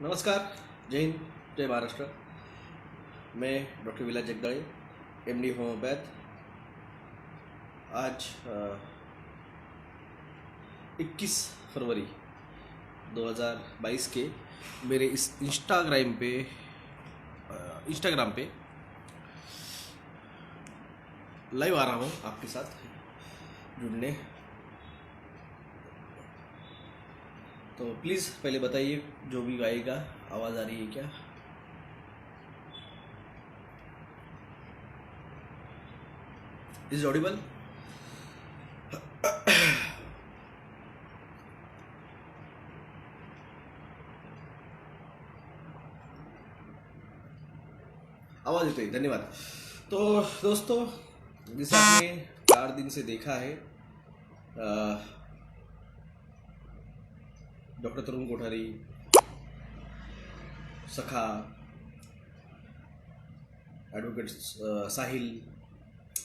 नमस्कार, जय हिंद, जय महाराष्ट्र। मैं डॉक्टर विलास जगदाळे, एमडी होम्योपैथ। आज 21 फरवरी 2022 के मेरे इस इंस्टाग्राम पे लाइव आ रहा हूँ आपके साथ जुड़ने। तो प्लीज़ पहले बताइए, जो भी आएगा आवाज़ आ रही है क्या? Is Audible? आवाज़ देते ही धन्यवाद। तो दोस्तों, जिसे आपने 4 दिन से देखा है, डॉक्टर तरुण कोठारी, सखा, एडवोकेट साहिल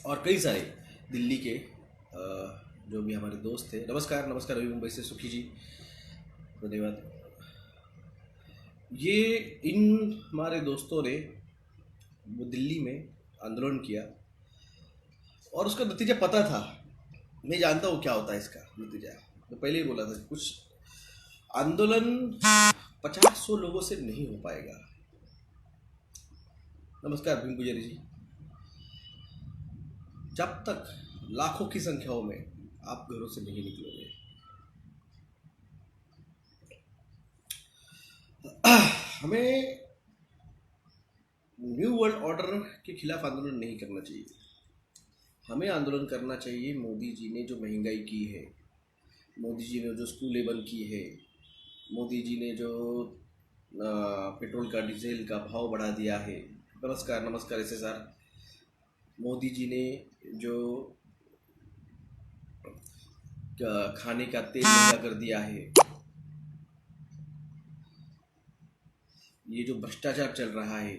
और कई सारे दिल्ली के जो भी हमारे दोस्त थे। नमस्कार अभी मुंबई से सुखी जी, धन्यवाद। ये इन हमारे दोस्तों ने वो दिल्ली में आंदोलन किया और उसका नतीजा पता था। मैं जानता हूँ क्या होता है इसका नतीजा। तो पहले ही बोला था, कुछ आंदोलन 50-100 लोगों से नहीं हो पाएगा। नमस्कार भीम पुजारी जी। जब तक लाखों की संख्याओं में आप घरों से नहीं निकलोगे, हमें न्यू वर्ल्ड ऑर्डर के खिलाफ आंदोलन नहीं करना चाहिए। हमें आंदोलन करना चाहिए मोदी जी ने जो महंगाई की है, मोदी जी ने जो स्कूलें बंद की है, मोदी जी ने जो पेट्रोल का डीजल का भाव बढ़ा दिया है। नमस्कार SSR। मोदी जी ने जो खाने का तेल महंगा कर दिया है, ये जो भ्रष्टाचार चल रहा है।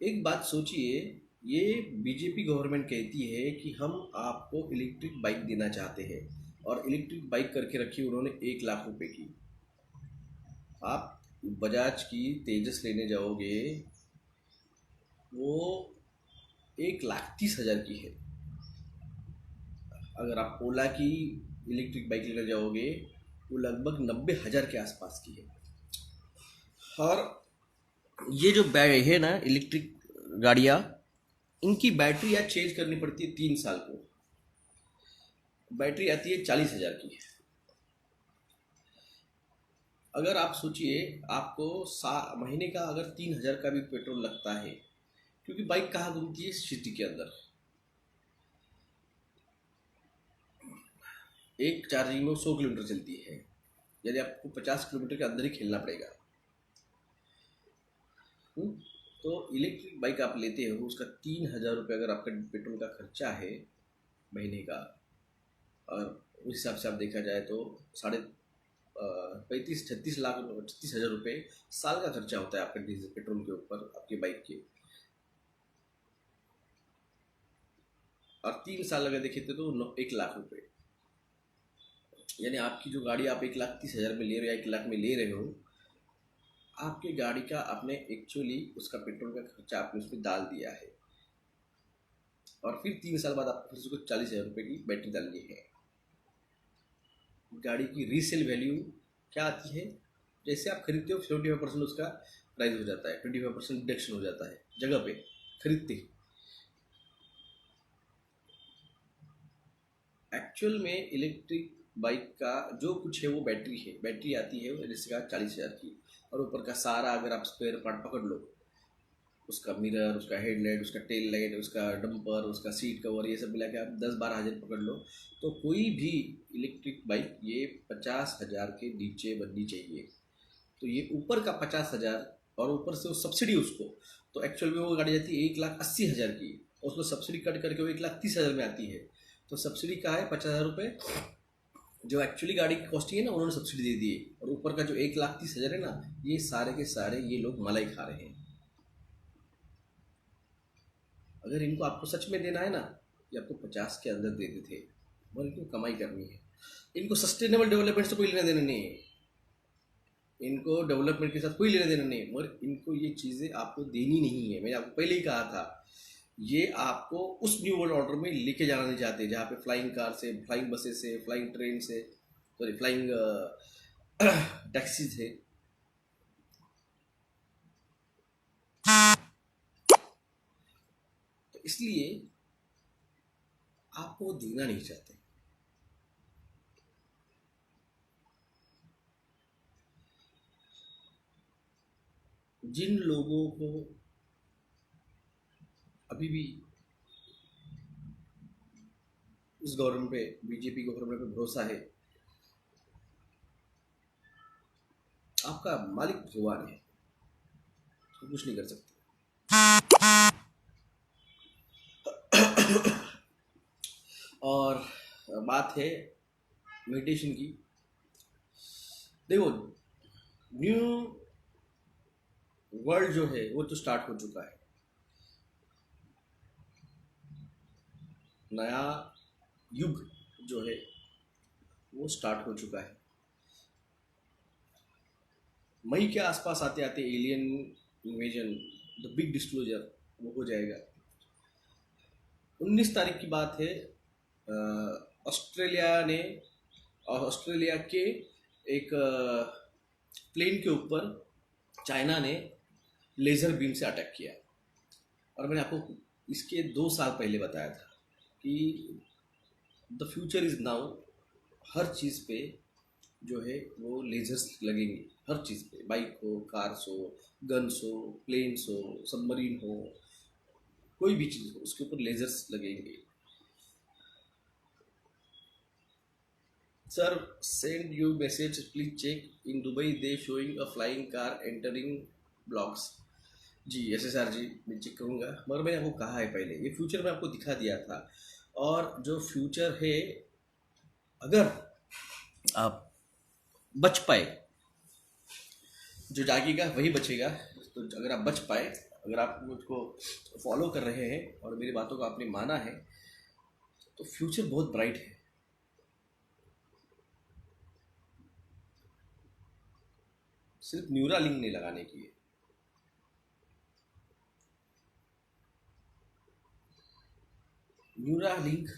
एक बात सोचिए, ये बीजेपी गवर्नमेंट कहती है कि हम आपको इलेक्ट्रिक बाइक देना चाहते हैं, और इलेक्ट्रिक बाइक करके रखी उन्होंने 1 लाख रुपए की। आप बजाज की तेजस लेने जाओगे, वो 1,30,000 की है। अगर आप ओला की इलेक्ट्रिक बाइक लेने जाओगे, वो लगभग 90,000 के आसपास की है। और ये जो बैग है ना, इलेक्ट्रिक गाड़ियाँ, इनकी बैटरी आज चेंज करनी पड़ती है 3 साल को। बैटरी आती है 40,000 की। अगर आप सोचिए, आपको महीने का अगर 3,000 का भी पेट्रोल लगता है, क्योंकि बाइक कहाँ घूमती है? सिटी के अंदर। एक चार्जिंग में 100 किलोमीटर चलती है, यानी आपको 50 किलोमीटर के अंदर ही खेलना पड़ेगा। तो इलेक्ट्रिक बाइक आप लेते हो, उसका 3,000 रुपये अगर आपका पेट्रोल का खर्चा है महीने का, और उस हिसाब से आप देखा जाए तो 35-36 हज़ार रुपये साल का खर्चा होता है आपका डीजल पेट्रोल के ऊपर, आपकी बाइक के। और 3 साल अगर देखे तो 1 लाख रुपये, यानी आपकी जो गाड़ी आप 1,30,000 में ले रहे हो या 1 लाख में ले रहे हो, आपकी गाड़ी का आपने एक्चुअली उसका पेट्रोल का खर्चा आपने उसमें डाल दिया है। और फिर 3 साल बाद आपको फिर उसको 40,000 रुपये की बैटरी डालनी है। गाड़ी की रीसेल वैल्यू क्या आती है? जैसे आप खरीदते हो 75% उसका प्राइस हो जाता है, 25% डिडक्शन हो जाता है जगह पे खरीदते। एक्चुअल में इलेक्ट्रिक बाइक का जो कुछ है वो बैटरी है। बैटरी आती है जैसे का 40,000 की, और ऊपर का सारा अगर आप स्पेयर पार्ट पकड़ लो, उसका मिरर, उसका हेडलाइट, उसका टेल लाइट, उसका डंपर, उसका सीट कवर, ये सब मिला के आप 10-12 हज़ार पकड़ लो, तो कोई भी इलेक्ट्रिक बाइक ये 50,000 के नीचे बननी चाहिए। तो ये ऊपर का 50,000 और ऊपर से वो सब्सिडी उसको, तो एक्चुअल में वो गाड़ी जाती है 1,80,000 की, और उसको सब्सिडी कट करके वो 1,30,000 में आती है। तो सब्सिडी का है 50,000 रुपये, जो एक्चुअली गाड़ी की कॉस्टिंग है ना, उन्होंने सब्सिडी दे दी है। और ऊपर का जो 1,30,000 है ना, ये सारे के सारे ये लोग मलाई खा रहे हैं। अगर इनको आपको सच में देना है ना, ये आपको 50 के अंदर दे देते, और इनको कमाई करनी है। इनको सस्टेनेबल डेवलपमेंट से कोई लेना देना नहीं है। इनको डेवलपमेंट के साथ कोई लेना देना नहीं है, मगर इनको ये चीज़ें आपको देनी नहीं है। मैंने आपको पहले ही कहा था, ये आपको उस न्यू वर्ल्ड ऑर्डर में लेके जाना नहीं चाहते जहाँ पे फ्लाइंग कार से, फ्लाइंग बसेस से, फ्लाइंग ट्रेन से, सॉरी फ्लाइंग टैक्सी थे। तो इसलिए आपको वो देना नहीं चाहते। जिन लोगों को अभी भी इस गवर्नमेंट पे, बीजेपी गवर्नमेंट पे भरोसा है, आपका मालिक भगवान है, तो कुछ नहीं कर सकते। और बात है मेडिटेशन की। देखो, न्यू वर्ल्ड जो है वो तो स्टार्ट हो चुका है। नया युग जो है वो स्टार्ट हो चुका है। मई के आसपास आते आते alien invasion, the big disclosure, वो हो जाएगा। 19 तारीख की बात है, ऑस्ट्रेलिया के एक प्लेन के ऊपर चाइना ने लेज़र बीम से अटैक किया। और मैंने आपको इसके 2 साल पहले बताया था कि द फ्यूचर इज़ नाउ। हर चीज़ पे जो है वो लेजर्स लगेंगे, हर चीज़ पे, बाइक हो, कार्स हो, गन्स हो, प्लेन्स हो, सबमरीन हो, कोई भी चीज़ हो उसके ऊपर लेजर्स लगेंगे। Sir send you message please check in Dubai they showing a flying car entering blogs. जी SSR जी, मैं चेक करूँगा, मगर मैंने आपको कहा है पहले, ये फ्यूचर में आपको दिखा दिया था। और जो फ्यूचर है, अगर आप बच पाए, जो जागेगा वही बचेगा। तो अगर आप बच पाए, अगर आप मुझको फॉलो कर रहे हैं और मेरी बातों को आपने माना है, तो फ्यूचर बहुत ब्राइट है। सिर्फ न्यूरा लिंक नहीं लगाने की है। न्यूरा लिंक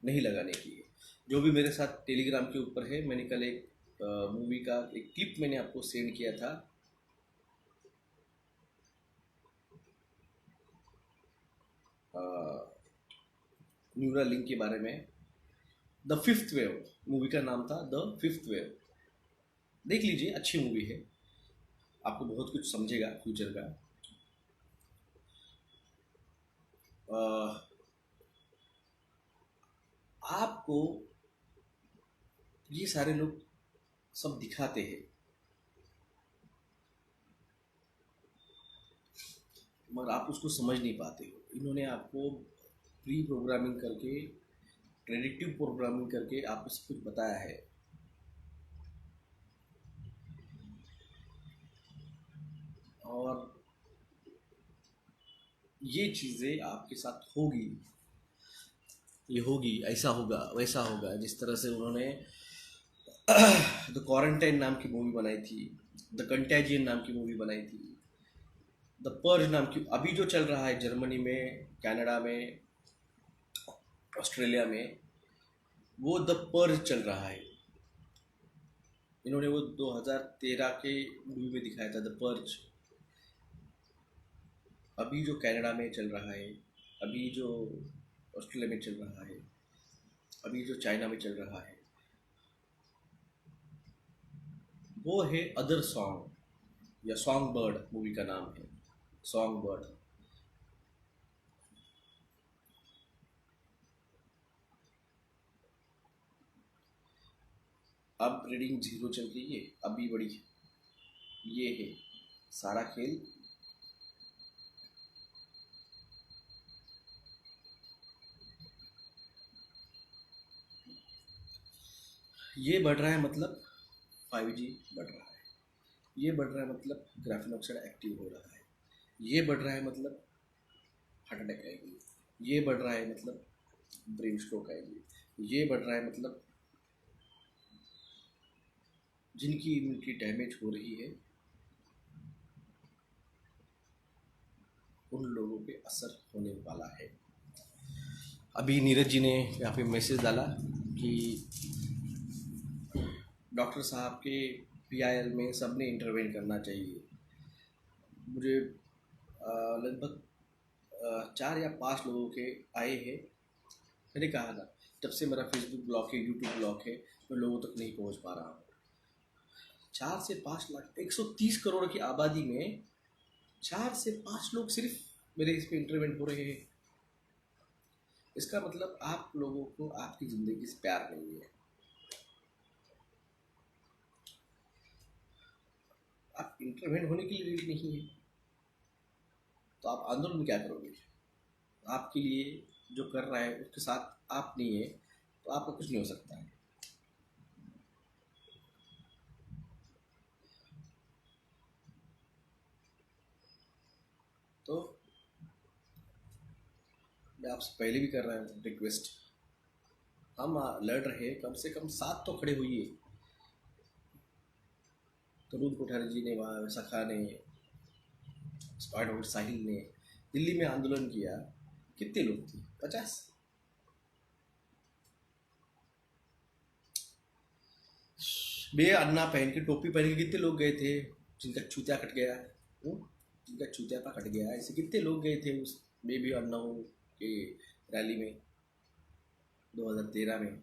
नहीं लगाने की है। जो भी मेरे साथ टेलीग्राम के ऊपर है, मैंने कल एक मूवी का एक क्लिप मैंने आपको सेंड किया था। न्यूरा लिंक के बारे में, द फिफ्थ वेव मूवी का नाम था, द फिफ्थ वेव। देख लीजिए, अच्छी मूवी है, आपको बहुत कुछ समझेगा फ्यूचर का। आपको ये सारे लोग सब दिखाते हैं, मगर आप उसको समझ नहीं पाते हो। इन्होंने आपको प्री प्रोग्रामिंग करके, प्रेडिक्टिव प्रोग्रामिंग करके आपको सब कुछ बताया है। और ये चीज़ें आपके साथ होगी, ये होगी, ऐसा होगा, वैसा होगा। जिस तरह से उन्होंने द क्वारंटाइन नाम की मूवी बनाई थी, द कंटेजियन नाम की मूवी बनाई थी, द पर्ज नाम की, अभी जो चल रहा है जर्मनी में, कनाडा में, ऑस्ट्रेलिया में, वो द पर्ज चल रहा है। इन्होंने वो 2013 के मूवी में दिखाया था, द पर्ज। अभी जो कनाडा में चल रहा है, अभी जो ऑस्ट्रेलिया में चल रहा है, अभी जो चाइना में चल रहा है, वो है अदर सॉन्ग, या सॉन्ग बर्ड मूवी का नाम है, सॉन्ग बर्ड। अब रीडिंग 0 चल रही है, अभी बड़ी, ये है सारा खेल। ये बढ़ रहा है मतलब 5G बढ़ रहा है, ये बढ़ रहा है मतलब ग्राफीन ऑक्साइड एक्टिव हो रहा है, ये बढ़ रहा है मतलब हार्ट अटैक आएगी, ये बढ़ रहा है मतलब ब्रेन स्ट्रोक आएगी, ये बढ़ रहा है मतलब जिनकी इम्यूनिटी डैमेज हो रही है उन लोगों पे असर होने वाला है। अभी नीरज जी ने यहाँ पे मैसेज डाला कि डॉक्टर साहब के पीआईएल में सबने इंटरवेन करना चाहिए। मुझे लगभग 4 या 5 लोगों के आए हैं। मैंने कहा था जब से मेरा फेसबुक ब्लॉक है, यूट्यूब ब्लॉक है, मैं लोगों तक नहीं पहुंच पा रहा हूँ। 4 से 5 लाख 130 करोड़ की आबादी में 4 से 5 लोग सिर्फ मेरे इस पे इंटरवेंट हो रहे हैं। इसका मतलब आप लोगों को आपकी ज़िंदगी से प्यार नहीं है। आप इंटरवेंट होने के लिए रेडी नहीं है तो आप आंदोलन क्या करोगे? आपके लिए जो कर रहा है उसके साथ आप नहीं है तो आपका कुछ नहीं हो सकता है। तो मैं आपसे पहले भी कर रहा हूँ रिक्वेस्ट, हम लड़ रहे हैं, कम से कम साथ तो खड़े होइए। तरुण कोठारी जी ने, वहाँ सखा ने, स्क्वाड आउट साहिल ने दिल्ली में आंदोलन किया। कितने लोग थे? 50। बे अन्ना पहन के, टोपी पहन के कितने लोग गए थे जिनका चूतिया कट गया? जिनका चूतिया कट गया, ऐसे कितने लोग गए थे उस बेबी अन्नाओं के रैली में 2013 में?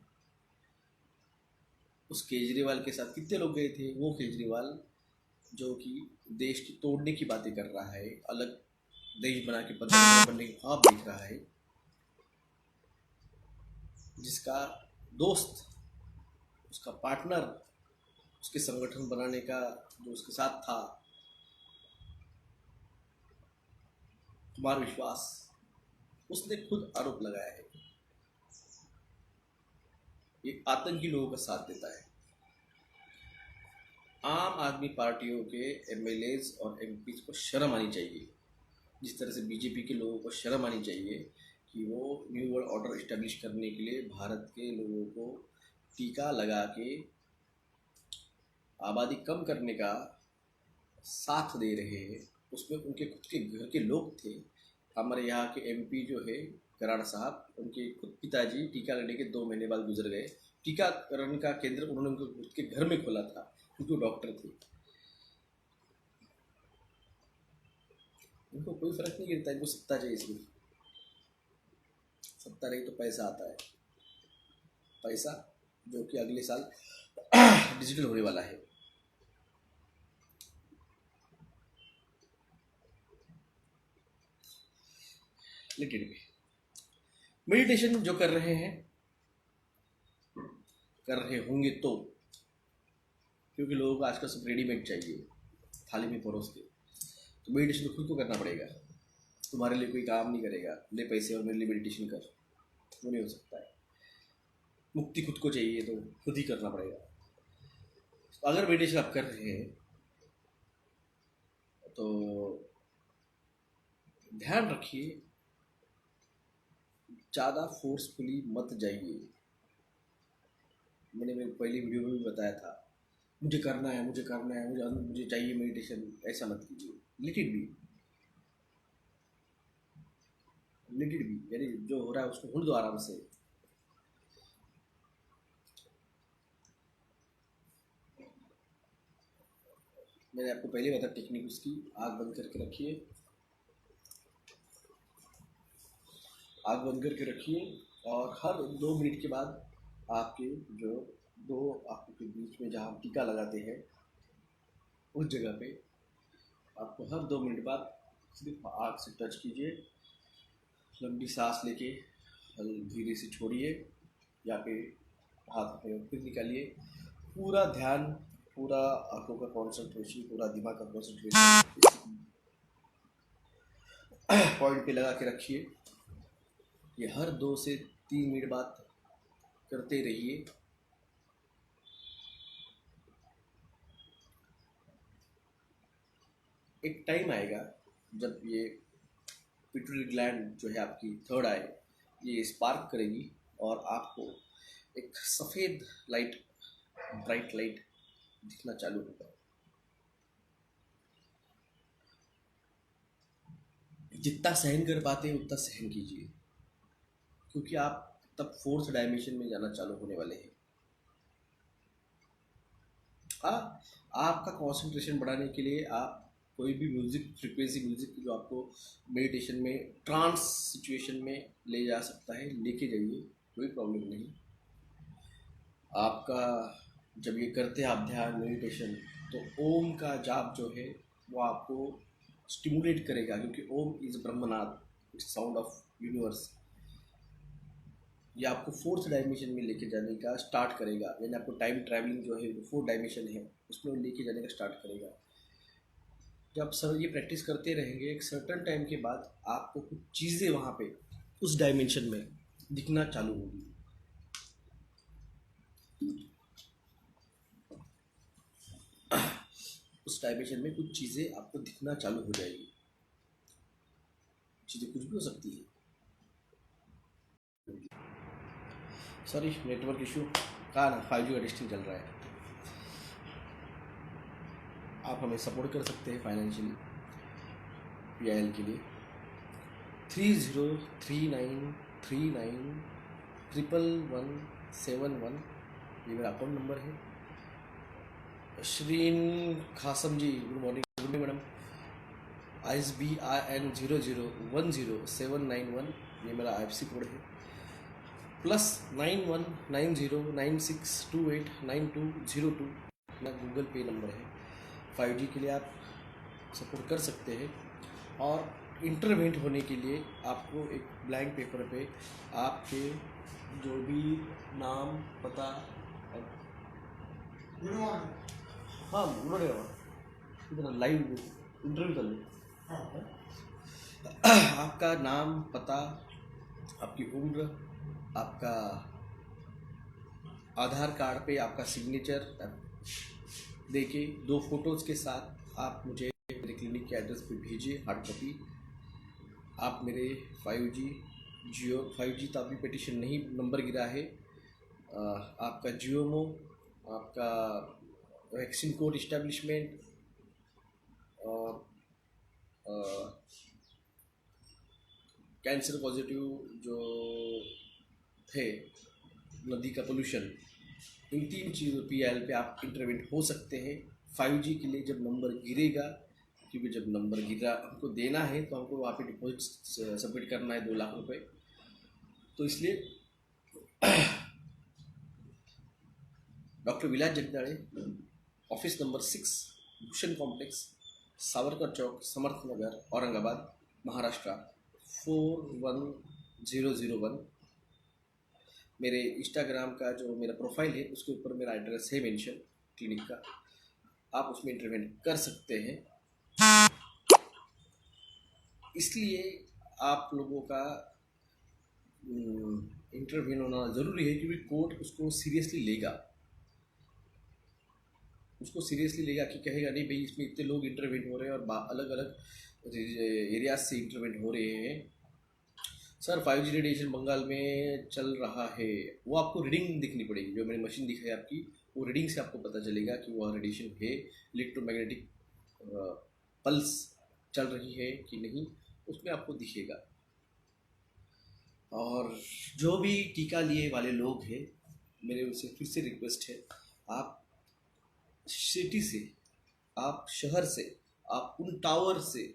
उस केजरीवाल के साथ कितने लोग गए थे? वो केजरीवाल जो कि देश की तोड़ने की बातें कर रहा है, अलग देश बना के प्रधानमंत्री बनने के ख्वाब देख रहा है, जिसका दोस्त, उसका पार्टनर, उसके संगठन बनाने का जो उसके साथ था कुमार विश्वास, उसने खुद आरोप लगाया है ये आतंकी लोगों का साथ देता है। आम आदमी पार्टियों के एमएलएज और एमपीज को शर्म आनी चाहिए, जिस तरह से बीजेपी के लोगों को शर्म आनी चाहिए कि वो न्यू वर्ल्ड ऑर्डर इस्टेब्लिश करने के लिए भारत के लोगों को टीका लगा के आबादी कम करने का साथ दे रहे हैं। उसमें उनके खुद के घर के लोग थे। हमारे यहाँ के एमपी जो है कराड़ साहब, उनके खुद पिताजी टीका लेने के 2 महीने बाद गुजर गए। टीकाकरण का केंद्र उन्होंने उनके खुद के घर में खोला था क्योंकि वो डॉक्टर थे। उनको कोई फर्क नहीं गिरता, इनको सत्ता चाहिए सिर्फ। सत्ता नहीं तो पैसा आता है, पैसा जो कि अगले साल डिजिटल होने वाला है। लेकिन मेडिटेशन जो कर रहे हैं, कर रहे होंगे तो, क्योंकि लोगों को आजकल सब रेडीमेड चाहिए थाली में परोस के, तो मेडिटेशन तो खुद को करना पड़ेगा। तुम्हारे लिए कोई काम नहीं करेगा, ले पैसे और मेरे लिए मेडिटेशन कर, वो नहीं हो सकता है। मुक्ति खुद को चाहिए तो खुद ही करना पड़ेगा। तो अगर मेडिटेशन आप कर रहे हैं तो ध्यान रखिए, ज़्यादा फोर्सफुली मत जाइए। मैंने मेरी पहली वीडियो में भी बताया था, मुझे करना है, मुझे करना है, मुझे चाहिए मेडिटेशन, ऐसा मत कीजिए। लिटिल भी, यानी जो हो रहा है उसको भूल दो आराम से। मैंने आपको पहले बताया टेक्निक उसकी, आग बंद करके रखिए, आग बंद करके रखिए, और हर 2 मिनट के बाद आपके जो 2 आंखों के बीच में जहाँ टीका लगाते हैं उस जगह पे आपको हर 2 मिनट बाद सिर्फ आग से टच कीजिए, लंबी सांस लेके धीरे से छोड़िए, या फिर हाथ में फिर निकालिए। पूरा ध्यान, पूरा आंखों का कॉन्सेंट्रेशन, पूरा दिमाग का कॉन्सेंट्रेशन पॉइंट पे लगा के रखिए। ये हर 2 से 3 मिनट बाद करते रहिए। एक टाइम आएगा जब ये पिट्यूटरी ग्लैंड जो है आपकी थर्ड आई, ये स्पार्क करेगी और आपको एक सफ़ेद लाइट, ब्राइट लाइट दिखना चालू होगा। जितना सहन कर पाते हैं उतना सहन कीजिए, क्योंकि आप तब फोर्थ डायमेंशन में जाना चालू होने वाले हैं। हाँ, आपका कंसंट्रेशन बढ़ाने के लिए आप कोई भी म्यूजिक, फ्रीक्वेंसी म्यूजिक जो आपको मेडिटेशन में, ट्रांस सिचुएशन में ले जा सकता है, लेके जाइए, कोई प्रॉब्लम नहीं। आपका जब ये करते हैं आप ध्यान मेडिटेशन, तो ओम का जाप जो है वो आपको स्टिमुलेट करेगा, क्योंकि ओम इज ब्रह्मनाद, इट्स साउंड ऑफ यूनिवर्स। ये आपको फोर्थ डायमेंशन में लेके जाने का स्टार्ट करेगा, यानी आपको टाइम ट्रैवलिंग जो है वो फोर्थ डायमेंशन है उसमें लेके जाने का स्टार्ट करेगा। जब सर ये प्रैक्टिस करते रहेंगे, एक सर्टन टाइम के बाद आपको कुछ चीज़ें वहाँ पे उस डायमेंशन में दिखना चालू होगी। उस डायमेंशन में कुछ चीज़ें आपको दिखना चालू हो जाएगी। चीज़ें कुछ भी हो सकती है। सॉरी, नेटवर्क इशू कहा ना, 5G का टेस्टिंग चल रहा है। आप हमें सपोर्ट कर सकते हैं फाइनेंशियली PIL के लिए 3039391171, ये मेरा अकाउंट नंबर है। श्रीन खासम ji, good morning. Good morning madam. ISBIN 0010791, ये मेरा IFSC कोड है। +919096289202 मेरा गूगल पे नंबर है। 5G के लिए आप सपोर्ट कर सकते हैं। और इंटरवेंट होने के लिए आपको एक ब्लैंक पेपर पे आपके जो भी नाम, पता, हाँ उन्होंने इतना लाइव इंटरव्यू कर लो। आपका नाम, पता, आपकी उम्र, आपका आधार कार्ड पे आपका सिग्नेचर देके 2 फोटोज़ के साथ आप मुझे मेरे क्लिनिक के एड्रेस पे भेजिए, हार्ड कॉपी। आप मेरे 5G तो अभी पिटिशन नहीं नंबर गिरा है, आपका जियोमो, आपका वैक्सीन कोड इस्टेब्लिशमेंट, और कैंसर पॉजिटिव जो थे, नदी का पोल्यूशन, इन 3 चीज़ों PIL पे आप इंटरवेंट हो सकते हैं। 5G के लिए जब नंबर गिरेगा, क्योंकि जब नंबर गिरा हमको देना है तो हमको वहाँ पे डिपॉजिट सबमिट करना है 2 लाख रुपए, तो इसलिए doctor Vilas Jagdade, office number 6, Bhushan complex, Savarkar Chowk, Samarth Nagar, Aurangabad, Maharashtra 41001। मेरे इंस्टाग्राम का जो मेरा प्रोफाइल है उसके ऊपर मेरा एड्रेस है मेंशन क्लिनिक का, आप उसमें इंटरवेंट कर सकते हैं। इसलिए आप लोगों का इंटरवेंट होना ज़रूरी है, क्योंकि कोर्ट उसको सीरियसली लेगा, कि कहेगा नहीं भाई इसमें इतने लोग इंटरवेंट हो रहे हैं और अलग अलग एरियाज से इंटरवेंट हो रहे हैं। सर 5G रेडिएशन बंगाल में चल रहा है, वो आपको रीडिंग दिखनी पड़ेगी, जो मैंने मशीन दिखाई आपकी, वो रीडिंग से आपको पता चलेगा कि वह रेडिएशन है, इलेक्ट्रोमैग्नेटिक पल्स चल रही है कि नहीं, उसमें आपको दिखेगा। और जो भी टीका लिए वाले लोग हैं, मेरे उनसे फिर से रिक्वेस्ट है, आप सिटी से, आप शहर से, आप उन टावर से,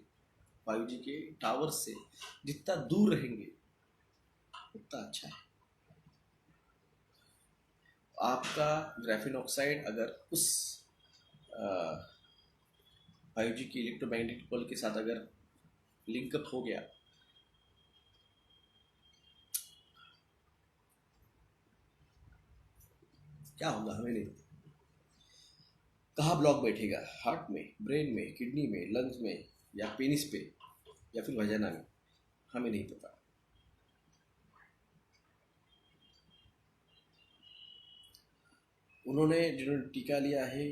5G के टावर से जितना दूर रहेंगे उतना अच्छा है। आपका ग्राफीन ऑक्साइड अगर उस 5G की इलेक्ट्रोमैग्नेटिक पल के साथ अगर लिंकअप हो गया, क्या होगा हमें नहीं, कहाँ ब्लॉक बैठेगा, हार्ट में, ब्रेन में, किडनी में, लंग्स में, या पेनिस पे, या फिर वजाना में, हमें नहीं पता। जिन्होंने टीका लिया है,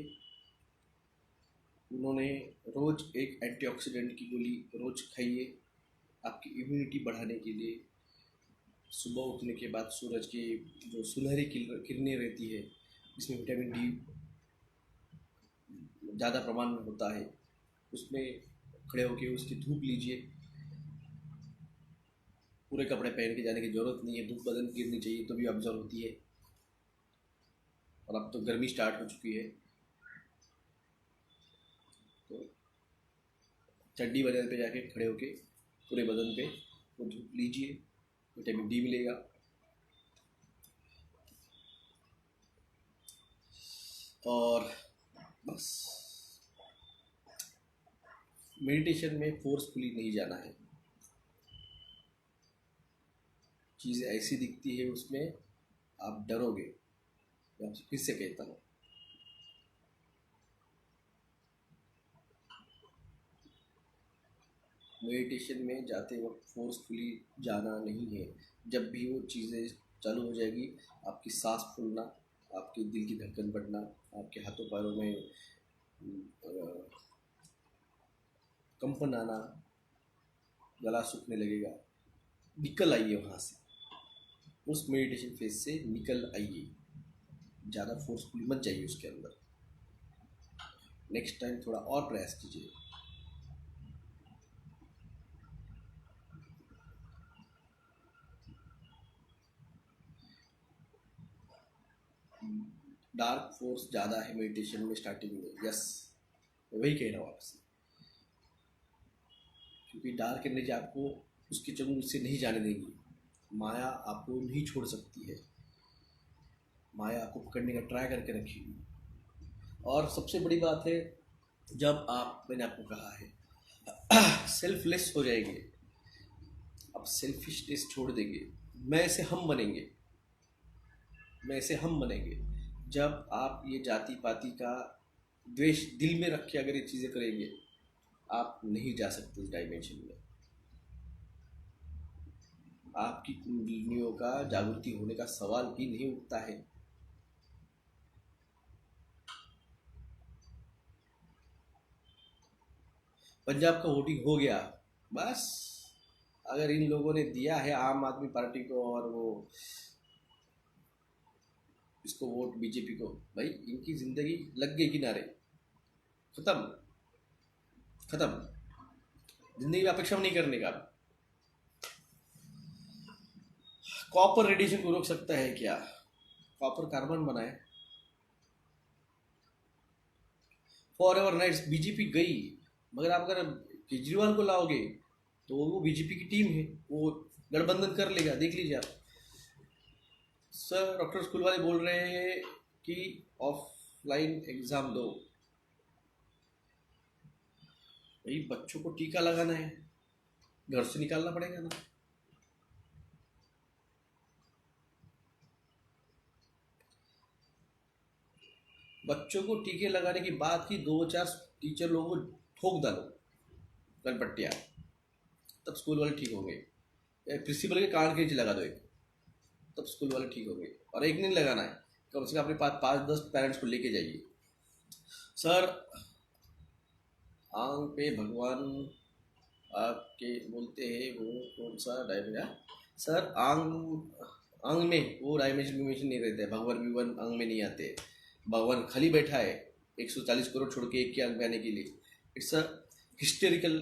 उन्होंने रोज एक एंटीऑक्सीडेंट की गोली रोज खाइए, आपकी इम्यूनिटी बढ़ाने के लिए। सुबह उठने के बाद सूरज की जो सुनहरी किरणें रहती है, जिसमें विटामिन D ज़्यादा प्रमाण में होता है, उसमें खड़े होकर उसकी धूप लीजिए। पूरे कपड़े पहन के जाने की ज़रूरत नहीं है, धूप बदन गिरनी चाहिए तो भी ऑब्जर्व होती है। और अब तो गर्मी स्टार्ट हो चुकी है, तो चड्डी बदन पे जाके खड़े होके पूरे बदन पे वो धूप लीजिए, विटामिन डी मिलेगा। और बस मेडिटेशन में फोर्सफुली नहीं जाना है, चीज़ें ऐसी दिखती है उसमें आप डरोगे। मैं आपसे फिर से कहता हूँ, मेडिटेशन में जाते वक्त फोर्सफुली जाना नहीं है। जब भी वो चीज़ें चालू हो जाएगी, आपकी सांस फूलना, आपके दिल की धड़कन बढ़ना, आपके हाथों पैरों में कंपन आना, गला सूखने लगेगा, निकल आइए वहाँ से, उस मेडिटेशन फेज से निकल आइए। ज़्यादा फोर्सफुली मत जाइए उसके अंदर। नेक्स्ट टाइम थोड़ा और प्रयास कीजिए। डार्क फोर्स ज़्यादा है मेडिटेशन में स्टार्टिंग में, यस, वही कह रहा हूँ आपसे, क्योंकि डार्क एनर्जी आपको उसके चंगुल से नहीं जाने देगी। माया आपको नहीं छोड़ सकती है, माया आपको पकड़ने का ट्राई करके रखेगी। और सबसे बड़ी बात है, जब आप, मैंने आपको कहा है, सेल्फलेस हो जाएंगे, आप सेल्फिशनेस छोड़ देंगे, मैं से हम बनेंगे, मैं से हम बनेंगे। जब आप ये जाति पाति का द्वेष दिल में रख के अगर ये चीज़ें करेंगे, आप नहीं जा सकते इस डायमेंशन में। आपकी कुंडलियों का जागृति होने का सवाल भी नहीं उठता है। पंजाब का वोटिंग हो गया, बस अगर इन लोगों ने दिया है आम आदमी पार्टी को और वो इसको वोट बीजेपी को, भाई इनकी जिंदगी लग गई किनारे, खत्म खत्म, जिंदगी में अपेक्षा नहीं करने का। कॉपर रेडिएशन को रोक सकता है क्या? कॉपर कार्बन बनाए, फॉर एवर नाइट्स बीजेपी गई, मगर आप अगर केजरीवाल को लाओगे तो वो बीजेपी की टीम है, वो गठबंधन कर लेगा, देख लीजिए आप। सर डॉक्टर स्कूल वाले बोल रहे हैं कि ऑफलाइन एग्जाम दो, भाई बच्चों को टीका लगाना है, घर से निकालना पड़ेगा ना। बच्चों को टीके लगाने की बात की, 2-4 टीचर लोगों को ठोक डालो गनपट्टिया, तब स्कूल वाले ठीक होंगे। प्रिंसिपल के कान के नीचे लगा दो एक, तब स्कूल वाले ठीक होंगे। और एक नहीं लगाना है, कम से कम अपने पास 5-10 पेरेंट्स को लेके जाइए। सर आंग पे भगवान आपके बोलते हैं, वो कौन सा डायमेंशन? सर आंग में वो डायमेंशन नहीं रहते, भगवान विवन आंग में नहीं आते, भगवान खाली बैठा है 140 करोड़ छोड़ के एक के अंग में आने के लिए। It's a hysterical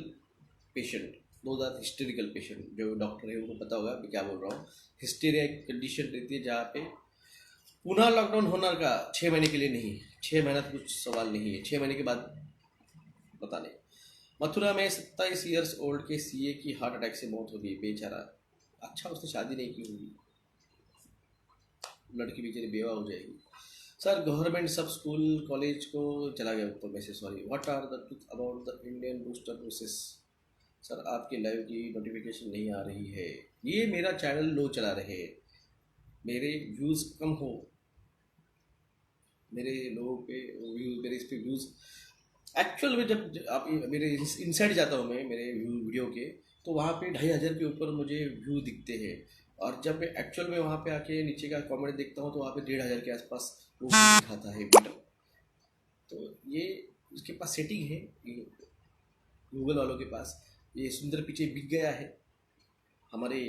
patient, those are hysterical patient. जो डॉक्टर है उनको पता होगा मैं क्या बोल रहा हूँ। हिस्टेरिया एक कंडीशन रहती है जहाँ पे पुनः लॉकडाउन होना का 6 महीने के लिए नहीं, 6 महीना तो कुछ सवाल नहीं है, 6 महीने के बाद पता नहीं। मथुरा में 27 ईयर्स ओल्ड के सीए की हार्ट अटैक से मौत हो गई, बेचारा। अच्छा उसने शादी नहीं की होगी, लड़की बेचारी बेवा हो जाएगी। सर गवर्नमेंट सब स्कूल कॉलेज को चला गया ऊपर में से, sorry. What are the truth about the Indian booster process? Sir आपके लाइव की नोटिफिकेशन नहीं आ रही है, ये मेरा चैनल लो चला रहे हैं, मेरे व्यूज़ कम हो, मेरे लोगों पे व्यू, मेरे इस पे व्यूज़ एक्चुअल में जब आप मेरे इनसाइड जाता हूँ मैं मेरे वीडियो के, तो वहाँ पे 2500 के ऊपर मुझे व्यू दिखते हैं। और जब मैं एक्चुअल में वहाँ पे आके नीचे का कमेंट देखता हूँ तो वहाँ पे 1500 के आसपास वो दिखाता है मीटर। तो ये उसके पास सेटिंग है गूगल वालों के पास, ये सुंदर पीछे बिक गया है। हमारे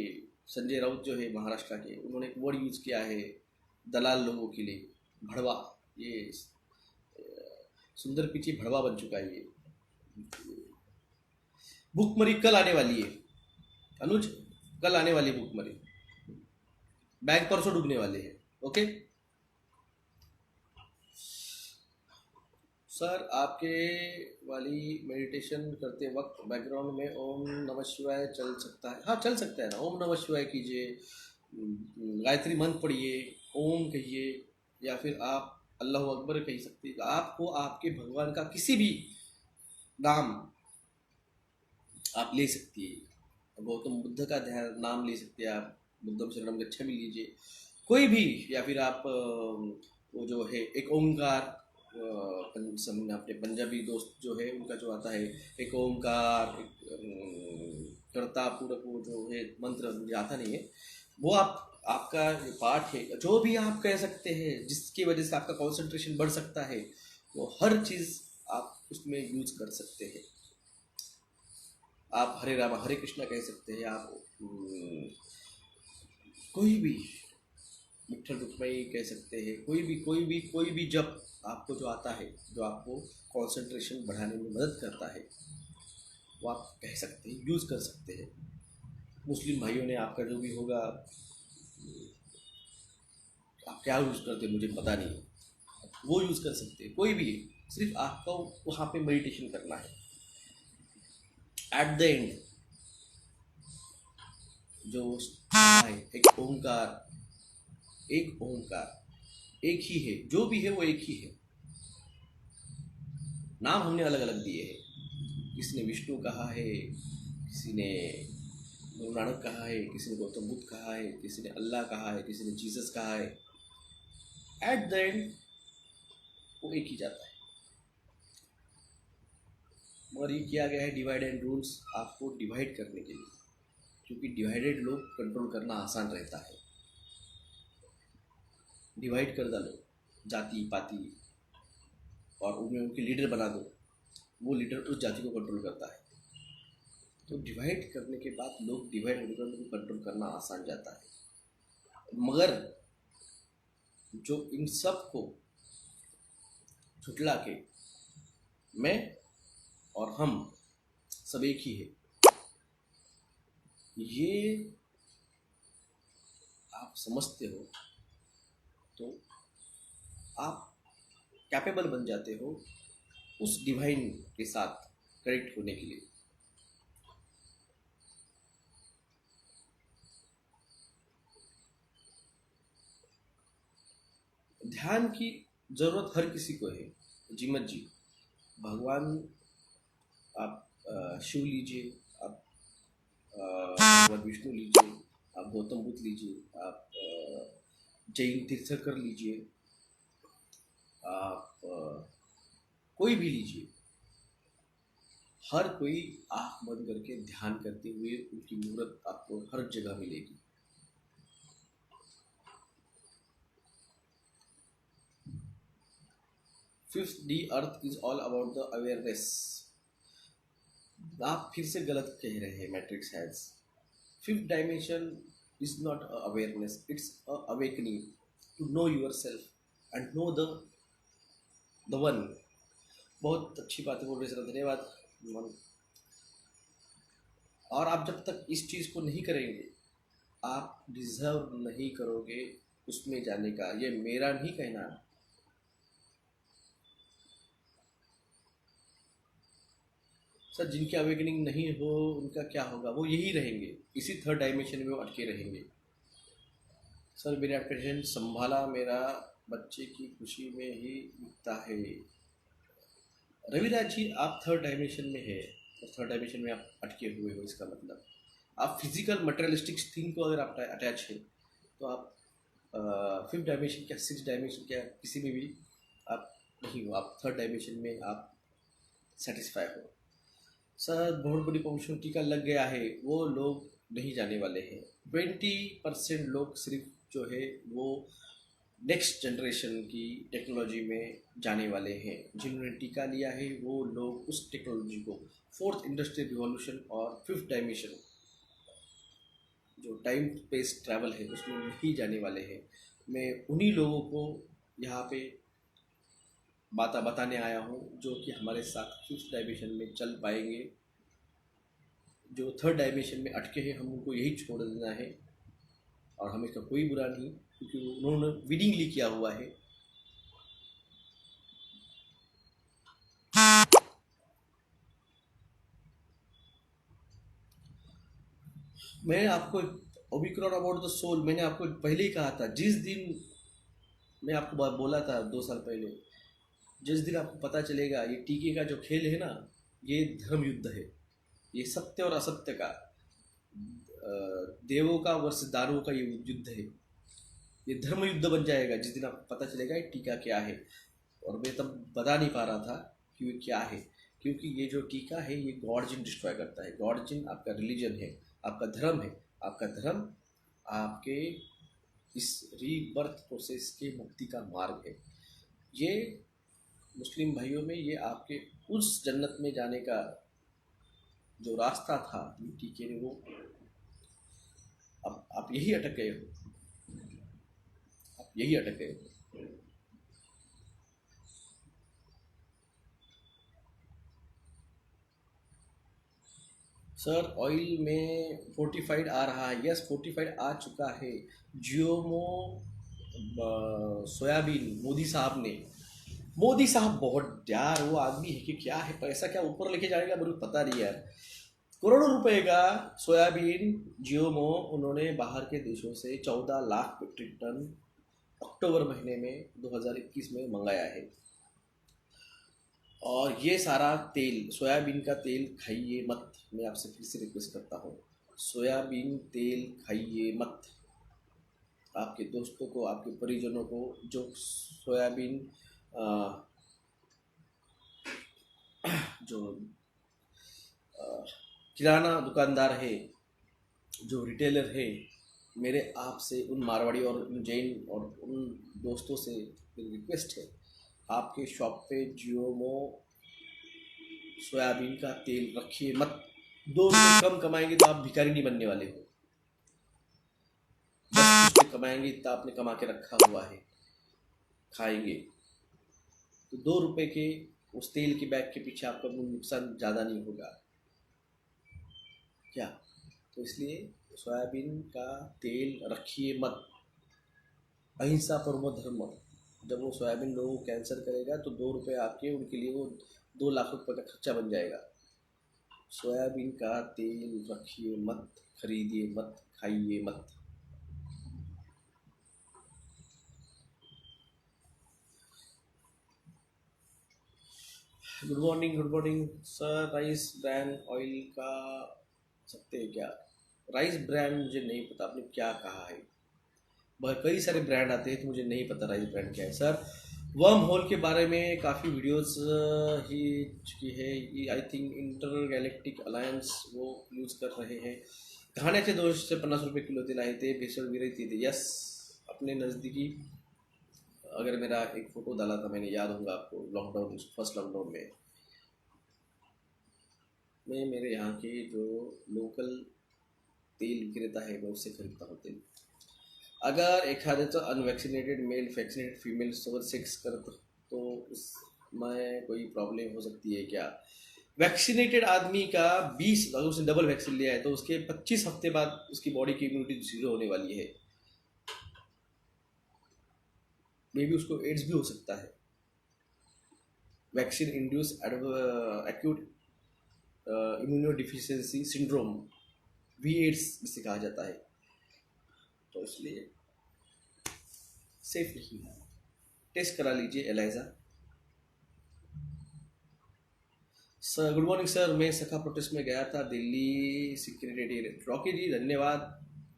संजय राउत जो है महाराष्ट्र के, उन्होंने एक वर्ड यूज़ किया है दलाल लोगों के लिए, भड़वा। ये सुंदर पिचाई भड़वा बन चुका है ये। भूखमरी कल आने वाली है अनुज, कल आने वाली भूखमरी, बैंक परसों डूबने वाले हैं। ओके सर, आपके वाली मेडिटेशन करते वक्त बैकग्राउंड में ओम नमः शिवाय चल सकता है? हाँ चल सकता है ना, ओम नमः शिवाय कीजिए, गायत्री मंत्र पढ़िए, ओम कहिए, या फिर आप अल्लाह अकबर कह सकते हैं। आपको आपके भगवान का किसी भी नाम आप ले सकती है। गौतम बुद्ध का नाम ले सकते हैं आप, बुद्धम शरणम गच्छामि लीजिए, कोई भी, या फिर आप वो जो है एक ओमकार, अपने पंजाबी दोस्त जो है उनका जो आता है एक ओमकार, एक करता पूरक, वो जो है मंत्र मुझे आता नहीं है, वो आपका जो पाठ है, जो भी आप कह सकते हैं जिसकी वजह से आपका कंसंट्रेशन बढ़ सकता है, वो हर चीज़ आप उसमें यूज कर सकते हैं। आप हरे राम हरे कृष्णा कह सकते हैं, आप कोई भी विठ्ठल रुक्मई कह सकते हैं, कोई भी जब आपको जो आता है, जो आपको कंसंट्रेशन बढ़ाने में मदद करता है, वो आप कह सकते हैं, यूज़ कर सकते हैं। मुस्लिम भाइयों ने आपका जो भी होगा, आप क्या यूज़ करते हैं मुझे पता नहीं, वो यूज़ कर सकते हैं, कोई भी, सिर्फ आपको वहाँ पे मेडिटेशन करना है। एट द एंड जो है एक ओंकार, एक ही है, जो भी है वो एक ही है। नाम हमने अलग अलग दिए हैं, किसी ने विष्णु कहा है, किसी ने गुरु नानक कहा है, किसी ने गौतम बुद्ध कहा है, किसी ने अल्लाह कहा है, किसी ने जीसस कहा है। एट द एंड वो एक ही जाता है। मगर ये किया गया है डिवाइड एंड रूल्स, आपको डिवाइड करने के लिए, क्योंकि डिवाइडेड लोग कंट्रोल करना आसान रहता है। डिवाइड कर डालो जाति पाति, और उनमें उनके लीडर बना दो, वो लीडर उस जाति को कंट्रोल करता है। तो डिवाइड करने के बाद लोग डिवाइड होकर उनको कंट्रोल करना आसान जाता है। मगर जो इन सब को झुटला के मैं और हम सब एक ही है, ये आप समझते हो तो आप कैपेबल बन जाते हो उस डिवाइन के साथ कनेक्ट होने के लिए। ध्यान की जरूरत हर किसी को है, जीमत जी। भगवान आप शिव लीजिए, आप भगवान विष्णु लीजिए, आप गौतम बुद्ध लीजिए, आप जैन तीर्थकर लीजिए, आप कोई भी लीजिए, हर कोई आँख बंद करके ध्यान करते हुए उनकी मूर्त आपको हर जगह मिलेगी। Fifth D earth is all about the awareness. आप फिर से गलत कह रहे हैं, matrix has. Fifth dimension is not awareness, it's awakening to know your self and know the one. बहुत अच्छी बात है बोल रहे सर, धन्यवाद। और आप जब तक इस चीज़ को नहीं करेंगे, आप डिजर्व नहीं करोगे उसमें जाने का। ये मेरा नहीं कहना, सर जिनकी अवेकनिंग नहीं हो उनका क्या होगा, वो यही रहेंगे, इसी थर्ड डायमेंशन में वो अटके रहेंगे। सर मेरे एप्लीकेशन संभाला मेरा बच्चे की खुशी में ही दिखता है। रविराज जी आप थर्ड डायमेंशन में है, और थर्ड डायमेंशन में आप अटके हुए हो, इसका मतलब आप फिजिकल मटेरियलिस्टिक थिंग को अगर आप अटैच है तो आप फिफ्थ डायमेंशन क्या सिक्स डायमेंशन क्या किसी में भी आप नहीं हो, आप थर्ड डायमेंशन में आप सेटिस्फाई हो। सर बहुत बड़ी अपॉर्चुनिटी का लग गया है, वो लोग नहीं जाने वाले हैं। 20% लोग सिर्फ जो है वो नेक्स्ट जनरेशन की टेक्नोलॉजी में जाने वाले हैं। जिन्होंने टीका लिया है वो लोग उस टेक्नोलॉजी को, फोर्थ इंडस्ट्रियल रिवॉल्यूशन और फिफ्थ डायमेंशन जो टाइम स्पेस ट्रैवल है उसमें नहीं जाने वाले हैं। मैं उन्हीं लोगों को यहाँ पे बातें बताने आया हूँ जो कि हमारे साथ 5th डायमेंशन में चल पाएंगे। जो 3rd डायमेंशन में अटके हैं, हम उनको यही छोड़ देना है। और हमें इसका कोई बुरा नहीं, क्योंकि उन्होंने विडिंगली किया हुआ है। मैंने आपको ओमिक्रॉन अबाउट द सोल, मैंने आपको पहले ही कहा था। जिस दिन मैं आपको बोला था 2 साल पहले, जिस दिन आपको पता चलेगा ये टीके का जो खेल है ना, ये धर्म युद्ध है। ये सत्य और असत्य का, देवों का वर्सेस दानवों का ये युद्ध है। ये धर्म युद्ध बन जाएगा जिस दिन आपको पता चलेगा ये टीका क्या है। और मैं तब बता नहीं पा रहा था कि ये क्या है, क्योंकि ये जो टीका है ये गॉड जिन डिस्ट्रॉय करता है। गॉड जिन आपका रिलीजन है, आपका धर्म है। आपका धर्म आपके इस रीबर्थ प्रोसेस के मुक्ति का मार्ग है। ये मुस्लिम भाइयों में ये आपके उस जन्नत में जाने का जो रास्ता था, ये टीके ने वो, अब आप यही अटक गए हो, आप यही अटक गए हो। सर ऑयल में फोर्टिफाइड आ रहा है। यस, फोर्टिफाइड आ चुका है। जियोमो सोयाबीन मोदी साहब बहुत यार वो आदमी है कि क्या है, पैसा क्या ऊपर लेके जाएगा मुझे पता नहीं यार। करोड़ों रुपए का सोयाबीन जियोमो उन्होंने बाहर के देशों से 14 लाख मीट्रिक टन अक्टूबर महीने में 2021 में मंगाया है। और ये सारा तेल, सोयाबीन का तेल खाइए मत। मैं आपसे फिर से रिक्वेस्ट करता हूँ, सोयाबीन तेल खाइए मत। आपके दोस्तों को, आपके परिजनों को जो सोयाबीन जो किराना दुकानदार है, जो रिटेलर है, मेरे आपसे, उन मारवाड़ी और उन जैन और उन दोस्तों से मेरी रिक्वेस्ट है, आपके शॉप पे जियोमो सोयाबीन का तेल रखिए मत। 2 रुपये कम कमाएंगे तो आप भिखारी नहीं बनने वाले हो। 10 रुपये कमाएंगे इतना आपने कमा के रखा हुआ है, खाएंगे तो 2 रुपये के उस तेल के बैग के पीछे आपका नुकसान ज़्यादा नहीं होगा क्या? तो इसलिए सोयाबीन का तेल रखिए मत। अहिंसा परमो धर्म। जब वो सोयाबीन लोगों को कैंसर करेगा तो 2 रुपये आपके, उनके लिए वो 2 लाख रुपये का खर्चा बन जाएगा। सोयाबीन का तेल रखिए मत, खरीदिए मत, खाइए मत। Good morning sir. Rice brand oil का सकते हैं क्या? राइस ब्रांड मुझे नहीं पता, आपने क्या कहा है। बहुत कई सारे ब्रांड आते हैं तो मुझे नहीं पता राइस ब्रांड क्या है सर। वर्म होल के बारे में काफ़ी वीडियोस ही चुकी है। I think inter galactic alliance वो यूज़ कर रहे हैं। खाने से 250 रुपये किलो तेल आए थे, भेसड़ भी रहती थी। यस, अपने नज़दीकी, अगर मेरा एक फ़ोटो डाला था मैंने, याद होगा आपको, लॉकडाउन, फर्स्ट लॉकडाउन में मैं मेरे यहाँ के जो लोकल तेल विक्रेता है मैं उससे खरीदता हूँ तेल। अगर एखाद्याचं अनवॅक्सिनेटेड मेल वॅक्सिनेटेड फीमेल सोबत सेक्स करत तो उसमें कोई प्रॉब्लम हो सकती है क्या? वैक्सीनेटेड आदमी का 20, अगर उसने डबल वैक्सीन लिया है तो उसके 25 हफ्ते बाद उसकी बॉडी की इम्यूनिटी 0 होने वाली है। मे बी उसको एड्स भी हो सकता है। Vaccine induce acute immuno deficiency syndrome, V AIDS जिसे कहा जाता है। तो इसलिए सेफ नहीं है, टेस्ट करा लीजिए ELISA. Sir good morning sir, मैं सखा प्रोटेस्ट में गया था दिल्ली सिक्योरिटी। रॉकी जी धन्यवाद,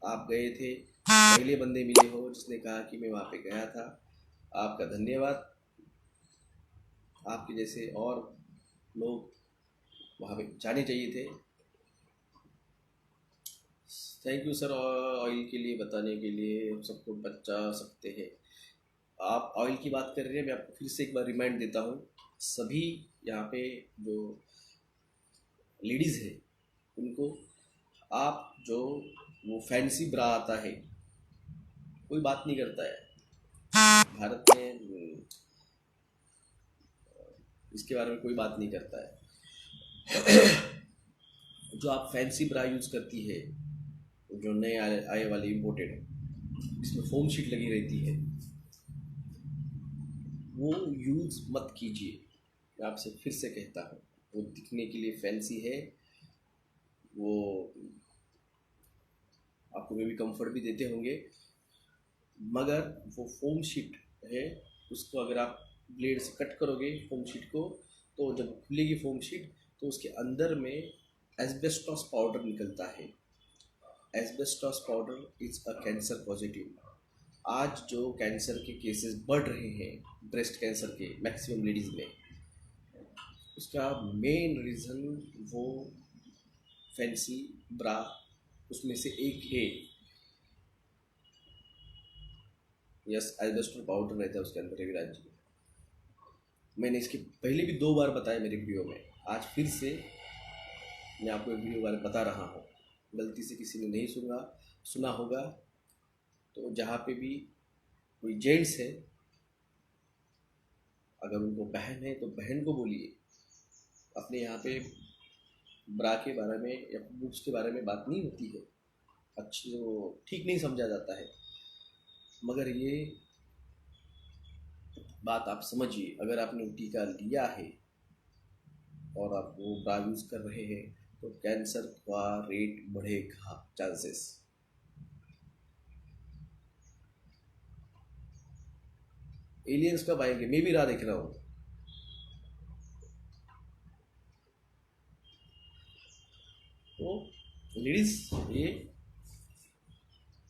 आप गए थे, पहले बंदे मिले हो जिसने कहा कि मैं वहाँ पे गया था। आपका धन्यवाद। आपके जैसे और लोग वहाँ पे जाने चाहिए थे। थैंक यू सर ऑयल के लिए बताने के लिए, हम सबको बचा सकते हैं। आप ऑयल की बात कर रहे हैं, मैं आपको फिर से एक बार रिमाइंड देता हूँ। सभी यहाँ पे जो लेडीज़ है उनको आप जो वो फैंसी ब्रा आता है, कोई बात नहीं करता है भारत में। इसके बारे में कोई बात नहीं करता है। जो आप फैंसी ब्रा यूज़ करती है, जो नए आए वाली इम्पोर्टेड, इसमें फोम शीट लगी रहती है, वो यूज़ मत कीजिए। मैं आपसे फिर से कहता हूँ, वो दिखने के लिए फैंसी है, वो आपको मे भी कंफर्ट भी देते होंगे, मगर वो फोम शीट है, उसको अगर आप ब्लेड से कट करोगे फोम शीट को, तो जब खुलेगी फोम शीट तो उसके अंदर में एस्बेस्टॉस पाउडर निकलता है। Asbestos powder is a cancer positive. आज जो कैंसर के केसेस बढ़ रहे हैं, ब्रेस्ट कैंसर के मैक्सिमम लेडीज़ में, उसका मेन रीज़न वो फैंसी ब्रा उसमें से एक है। यस, एल्बेस्टर पाउडर रहता है उसके अंदर रविराज जी। मैंने इसके पहले भी 2 बार बताया मेरे वीडियो में, आज फिर से मैं आपको एक वीडियो बारे बता रहा हूँ। गलती से किसी ने नहीं सुना होगा तो जहाँ पे भी कोई जेंट्स है, अगर उनको बहन है तो बहन को बोलिए, अपने यहाँ पे ब्रा के बारे में या बुक्स के बारे में बात नहीं होती है, अच्छी वो ठीक नहीं समझा जाता है। मगर ये बात आप समझिए, अगर आपने टीका लिया है और आप वो ब्रा यूज़ कर रहे हैं तो कैंसर का रेट बढ़ेगा, चांसेस। एलियंस कब आएंगे, मैं भी राह देख रहा हूँ। तो लेडीज ये,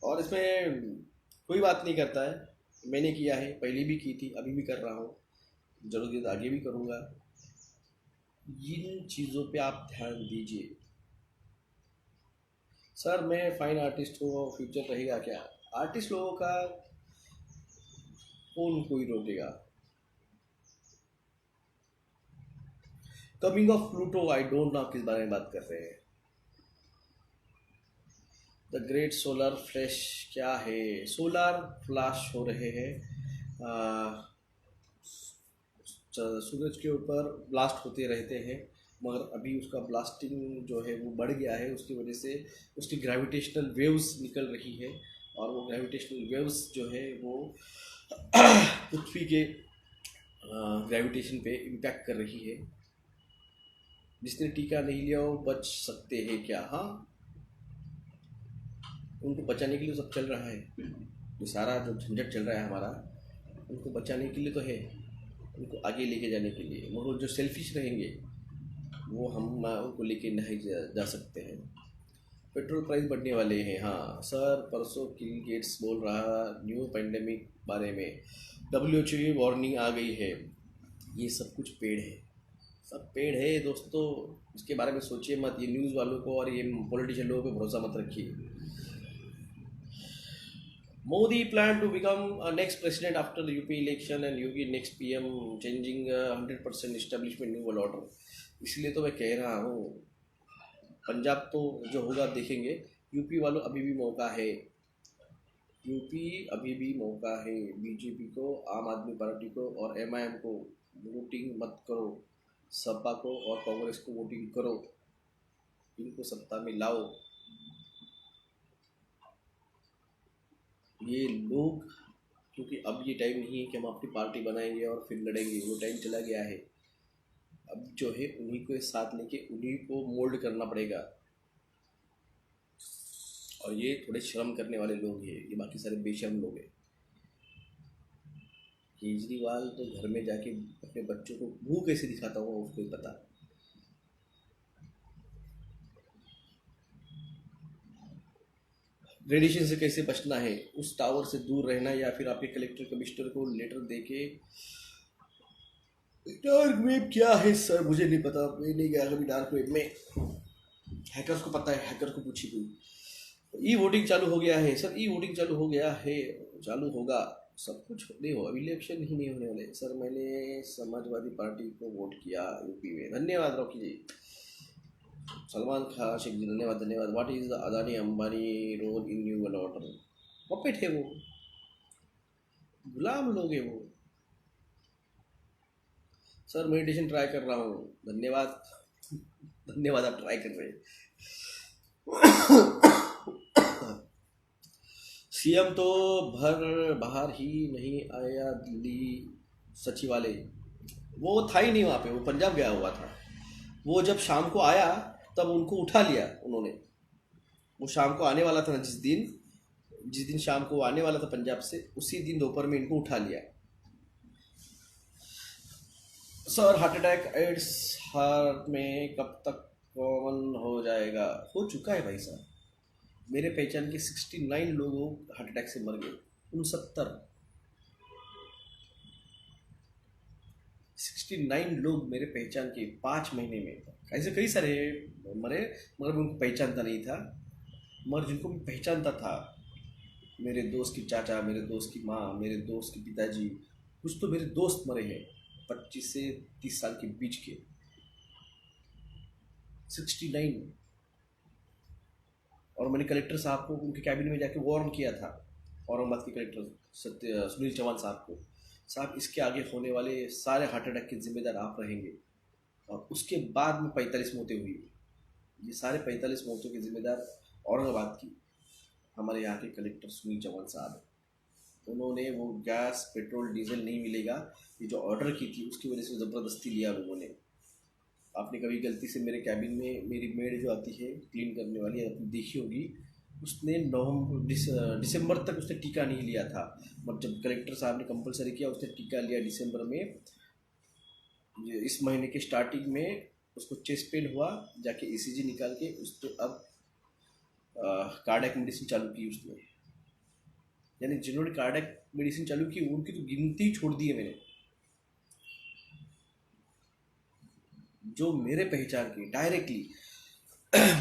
और इसमें कोई बात नहीं करता है, मैंने किया है, पहले भी की थी, अभी भी कर रहा हूँ, जरूरत आगे भी करूँगा। इन चीज़ों पे आप ध्यान दीजिए। सर मैं फाइन आर्टिस्ट हूँ, फ्यूचर रहेगा क्या? आर्टिस्ट लोगों का कौन कोई रोकेगा? Coming of Pluto, I don't no आप किस बारे में बात कर रहे हैं। द ग्रेट सोलर फ्लैश क्या है? सोलर फ्लैश हो रहे हैं, सूरज के ऊपर ब्लास्ट होते रहते हैं, मगर अभी उसका ब्लास्टिंग जो है वो बढ़ गया है, उसकी वजह से उसकी ग्रेविटेशनल वेव्स निकल रही है, और वो ग्रेविटेशनल वेव्स जो है वो पृथ्वी के ग्रेविटेशन पे इम्पैक्ट कर रही है। जिसने टीका नहीं लिया वो बच सकते हैं क्या? हाँ, उनको बचाने के लिए सब चल रहा है, ये सारा जो झंझट चल रहा है हमारा, उनको बचाने के लिए तो है, उनको आगे लेके जाने के लिए। मगर जो सेल्फिश रहेंगे वो हम उनको लेके नहीं जा सकते हैं। पेट्रोल प्राइस बढ़ने वाले हैं, हाँ सर, परसों बिल गेट्स बोल रहा न्यू पेंडेमिक बारे में, WHO की वार्निंग आ गई है। ये सब कुछ पेड़ है, सब पेड़ है दोस्तों, इसके बारे में सोचिए मत। ये न्यूज़ वालों को और ये पॉलिटिशियन लोगों पे भरोसा मत रखिए। Modi plan to become a next president after the UP election and Yogi next PM, changing 100% establishment new world order। इसलिए तो मैं कह रहा हूँ, पंजाब तो जो होगा देखेंगे, यूपी वालों अभी भी मौका है, यूपी अभी भी मौका है। बीजेपी को, आम आदमी पार्टी को और MIM को वोटिंग मत करो, सपा को और कांग्रेस को वोटिंग करो, इनको सत्ता में लाओ। ये लोग, क्योंकि अब ये टाइम नहीं है कि हम अपनी पार्टी बनाएंगे और फिर लड़ेंगे, वो टाइम चला गया है। अब जो है उन्हीं को साथ लेके उन्हीं को मोल्ड करना पड़ेगा, और ये थोड़े शर्म करने वाले लोग हैं, ये बाकी सारे बेशर्म लोग हैं। केजरीवाल तो घर में जाके अपने बच्चों को मुंह कैसे दिखाता होगा उसको ही पता। रेडिएशन से कैसे बचना है, उस टावर से दूर रहना, या फिर आपके कलेक्टर कमिश्नर को लेटर देके। डार्क वेब क्या है सर, मुझे नहीं पता, मैं नहीं गया कभी डार्क वेब में, हैकर्स को पता है, हैकर को पूछी कोई। ई वोटिंग चालू हो गया है सर, ई वोटिंग चालू हो गया है, चालू होगा, सब कुछ नहीं होगा, इलेक्शन ही नहीं होने वाले। सर मैंने समाजवादी पार्टी को वोट किया यूपी में, धन्यवाद रॉकी जी। सलमान खान शेख जी, धन्यवाद धन्यवाद। What is the Adani Ambani role in new world order? Puppet है वो, गुलाम लोग है वो। सर मेडिटेशन ट्राई कर रहा हूँ। धन्यवाद। धन्यवाद, आप ट्राई कर रहे हैं। सीएम तो बाहर ही नहीं आया दिल्ली सचिवालय। वो था ही नहीं वहाँ पे, वो पंजाब गया हुआ था। वो जब शाम को आया तब उनको उठा लिया उन्होंने। वो शाम को आने वाला था ना, जिस दिन शाम को आने वाला था पंजाब से, उसी दिन दोपहर में इनको उठा लिया। Sir heart attack aids heart में कब तक कॉमन हो जाएगा? हो चुका है भाई साहब। मेरे पहचान के 69 लोग हार्ट अटैक से मर गए। 69 लोग मेरे पहचान के 5 महीने में। ऐसे कई सारे मरे मगर मैं उनको पहचानता नहीं था। मगर जिनको मैं पहचानता था, मेरे दोस्त की चाचा, मेरे दोस्त की माँ, मेरे दोस्त के पिताजी, कुछ तो मेरे दोस्त मरे हैं 25 से 30 साल के बीच के। 69। और मैंने कलेक्टर साहब को उनके कैबिन में जाके वार्न किया था, औरंगाबाद के कलेक्टर सुनील चौहान साहब को, साहब इसके आगे होने वाले सारे हार्ट अटैक के जिम्मेदार आप रहेंगे। और उसके बाद में 45 मौतें हुई। ये सारे 45 मौतों के जिम्मेदार औरंगाबाद की हमारे यहाँ के कलेक्टर सुनील चौहान साहब हैं। उन्होंने वो गैस पेट्रोल डीजल नहीं मिलेगा ये जो ऑर्डर की थी, उसकी वजह से ज़बरदस्ती लिया लोगों ने। आपने कभी गलती से मेरे कैबिन में मेरी मेड जो आती है क्लीन करने वाली, आपने देखी होगी, उसने दिसंबर तक उसने टीका नहीं लिया था। मतलब जब कलेक्टर साहब ने कंपलसरी किया, उसने टीका लिया दिसंबर में। इस महीने के स्टार्टिंग में उसको चेस्ट पेन हुआ, जाके ईसीजी निकाल के उसने अब कार्डियक मेडिसिन चालू की उसने। यानी जिन्होंने कार्डियक मेडिसिन चालू की उनकी तो गिनती छोड़ दी है मैंने। जो मेरे पहचान की डायरेक्टली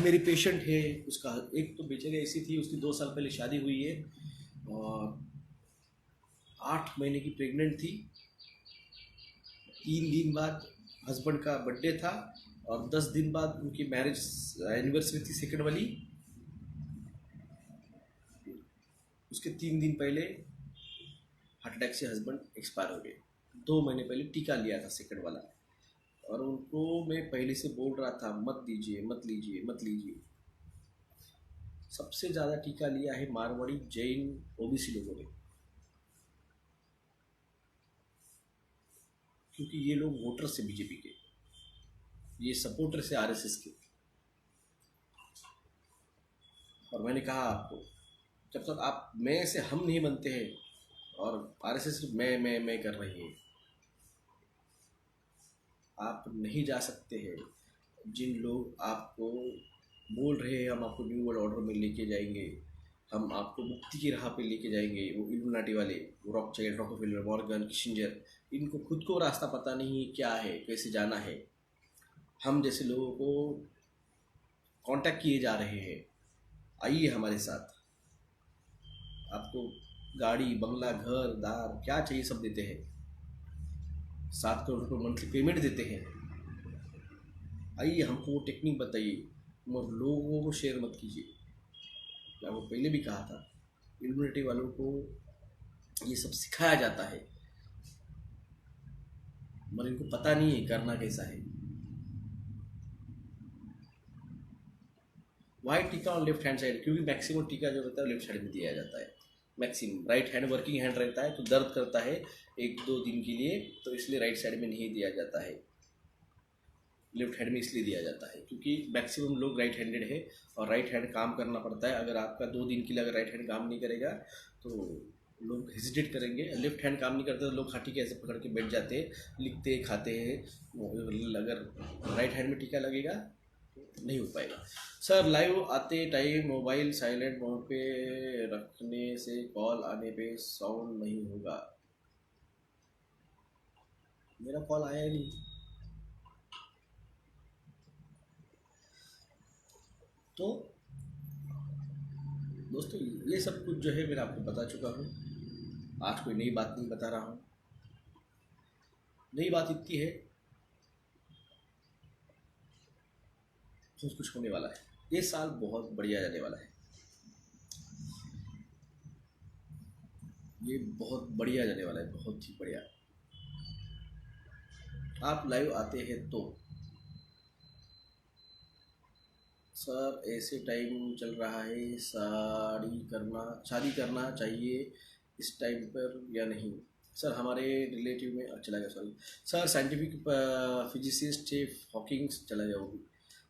मेरी पेशेंट है, उसका एक तो बेचारी ऐसी थी, उसकी 2 साल पहले शादी हुई है और 8 महीने की प्रेग्नेंट थी। 3 दिन बाद हस्बैंड का बर्थडे था और 10 दिन बाद उनकी मैरिज एनिवर्सरी थी, सेकंड वाली। उसके 3 दिन पहले हार्ट अटैक से हस्बैंड एक्सपायर हो गए। 2 महीने पहले टीका लिया था सेकंड वाला, और उनको मैं पहले से बोल रहा था मत दीजिए मत लीजिए मत लीजिए। सबसे ज़्यादा टीका लिया है मारवाड़ी, जैन, ओबीसी लोगों ने, क्योंकि ये लोग वोटर से बीजेपी के, ये सपोर्टर से आरएसएस के। और मैंने कहा आपको, जब तक आप मैं से हम नहीं बनते हैं और आरएसएस मैं कर रही है, आप नहीं जा सकते हैं। जिन लोग आपको बोल रहे हैं हम आपको न्यू वर्ल्ड ऑर्डर में लेके जाएंगे, हम आपको मुक्ति की राह पे लेके जाएंगे, वो इल्यूमिनाटी वाले, वो रॉकफेलर, मॉर्गन, किसिंजर, इनको खुद को रास्ता पता नहीं है क्या है, कैसे जाना है। हम जैसे लोगों को कांटेक्ट किए जा रहे हैं, आइए हमारे साथ। आपको गाड़ी, बंगला, घर दार क्या चाहिए सब देते हैं। 7 करोड़ रुपये मंथली पेमेंट देते हैं। आइए, हमको वो टेक्निक बताइए, मगर लोगों को शेयर मत कीजिए। मैं वो पहले भी कहा था, इम्यूनिटी वालों को ये सब सिखाया जाता है मगर इनको पता नहीं है करना कैसा है। वाई टीका ऑन लेफ्ट हैंड साइड? क्योंकि मैक्सिमम टीका जो रहता है लेफ्ट साइड में दिया जाता है। Maximum right hand working hand रहता है तो दर्द करता है 1-2 दिन के लिए, तो इसलिए राइट साइड में नहीं दिया जाता है, लेफ्ट हैंड में इसलिए दिया जाता है क्योंकि मैक्सिमम लोग राइट हैंडेड है और राइट हैंड काम करना पड़ता है। अगर आपका 2 दिन के लिए अगर राइट हैंड काम नहीं करेगा तो लोग हेजिटेट करेंगे। लेफ्ट हैंड काम नहीं करते तो लोग खाटी के ऐसे पकड़ के बैठ जाते हैं, लिखते खाते हैं। अगर राइट हैंड में टीका लगेगा तो नहीं हो पाएगा। सर लाइव आते टाइम मोबाइल साइलेंट मोड पे रखने से कॉल आने पे साउंड नहीं होगा? मेरा कॉल आया ही नहीं। तो दोस्तों ये सब कुछ जो है मैं आपको बता चुका हूँ, आज कोई नई बात नहीं बता रहा हूँ। नई बात इतनी है, कुछ होने वाला है। ये साल बहुत बढ़िया जाने वाला है, ये बहुत बढ़िया जाने वाला है, बहुत ही बढ़िया। आप लाइव आते हैं तो। सर ऐसे टाइम चल रहा है, शादी करना चाहिए इस टाइम पर या नहीं? सर हमारे रिलेटिव में चला गया, सॉरी सर, साइंटिफिक फिजिसिस्ट थे हॉकिंग्स, चला गया वो भी।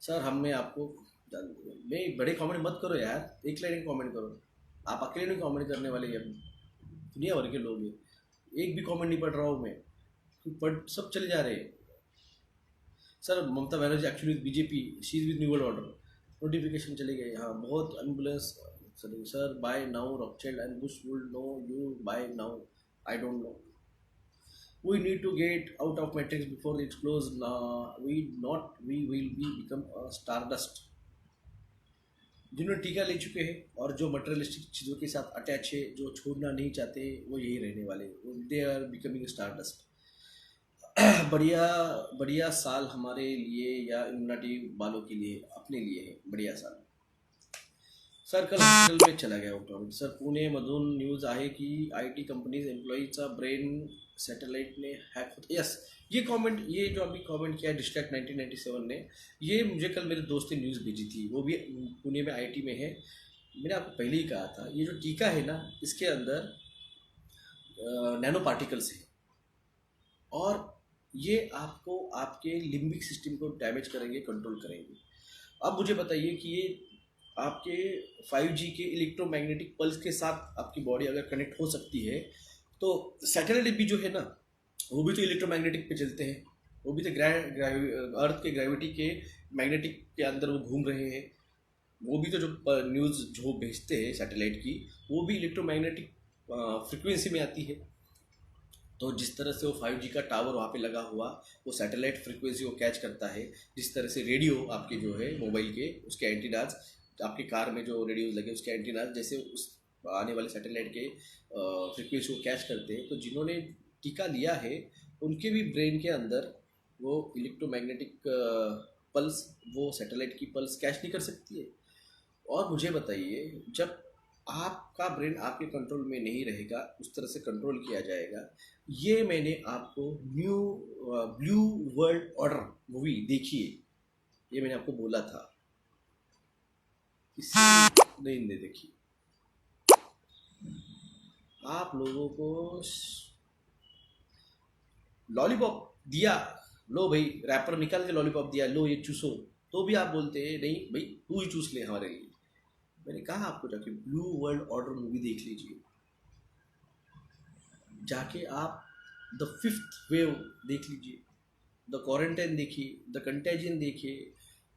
सर हमने आपको नहीं, बड़े कमेंट मत करो यार, एक लाइन कमेंट करो। आप अकेले नहीं कमेंट करने वाले यार, दुनिया भर के लोग हैं, एक भी कमेंट नहीं पढ़ रहा हूँ मैं, पढ़ सब चले जा रहे हैं। Sir Mamata Banerjee actually BJP, she is with new world order, notification चले गए। हाँ बहुत ambulance. Sir by now Rothschild and Bush would know you by now, I don't know, we need to get out of matrix before it's closed. We will be become a stardust। जिन्होंने टीका ले चुके हैं और जो materialistic चीज़ों के साथ अटैच है, जो छोड़ना नहीं चाहते, वो यही रहने वाले, दे आर बिकमिंग स्टारडस्ट। बढ़िया बढ़िया साल हमारे लिए या इम्यूनिटी वालों के लिए, अपने लिए है बढ़िया साल। सर कल हॉस्पिटल में चला गया होता। सर पुणे मधून न्यूज आहे की IT कंपनीज एम्प्लॉईचा ब्रेन सैटेलाइट ने हैक होता। यस, ये कमेंट, ये जो अभी कमेंट किया डिस्ट्रैक्ट 1997 ने, ये मुझे कल मेरे दोस्त ने न्यूज़ भेजी थी, वो भी पुणे में IT में है। मैंने आपको पहले ही कहा था, ये जो टीका है ना, इसके अंदर नैनो पार्टिकल्स है और ये आपको आपके लिम्बिक सिस्टम को डैमेज करेंगे, कंट्रोल करेंगे। अब मुझे बताइए कि ये आपके 5G के इलेक्ट्रोमैग्नेटिक पल्स के साथ आपकी बॉडी अगर कनेक्ट हो सकती है, तो सैटेलाइट भी जो है ना, वो भी तो इलेक्ट्रोमैग्नेटिक पे चलते हैं, वो भी तो अर्थ के ग्रेविटी के मैग्नेटिक के अंदर वो घूम रहे हैं। वो भी तो जो न्यूज़ जो भेजते हैं सैटेलाइट की, वो भी इलेक्ट्रोमैग्नेटिक फ्रिक्वेंसी में आती है। तो जिस तरह से वो 5G का टावर वहाँ पे लगा हुआ, वो सैटेलाइट फ्रिक्वेंसी को कैच करता है। जिस तरह से रेडियो आपके जो है मोबाइल के, उसके एंटीनाज, आपकी कार में जो रेडियोज लगे उसके एंटीनाज जैसे उस आने वाले सैटेलाइट के फ्रिक्वेंसी को कैच करते हैं। तो जिन्होंने टीका लिया है उनके भी ब्रेन के अंदर वो इलेक्ट्रोमैग्नेटिक पल्स, वो सैटेलाइट की पल्स कैच नहीं कर सकती है। और मुझे बताइए, जब आपका ब्रेन आपके कंट्रोल में नहीं रहेगा, उस तरह से कंट्रोल किया जाएगा। ये मैंने आपको ब्लू वर्ल्ड ऑर्डर मूवी देखिए, ये मैंने आपको बोला था, इससे नहीं देखिए। आप लोगों को लॉलीपॉप दिया, लो भाई, रैपर निकाल के लॉलीपॉप दिया, लो ये चूसो, तो भी आप बोलते हैं नहीं भाई तू ही चूस ले हमारे लिए। मैंने कहा आपको जाके ब्लू वर्ल्ड ऑर्डर मूवी देख लीजिए, जाके आप द 5th वेव देख लीजिए, द क्वारंटाइन देखिए, द कंटेजियन देखिए,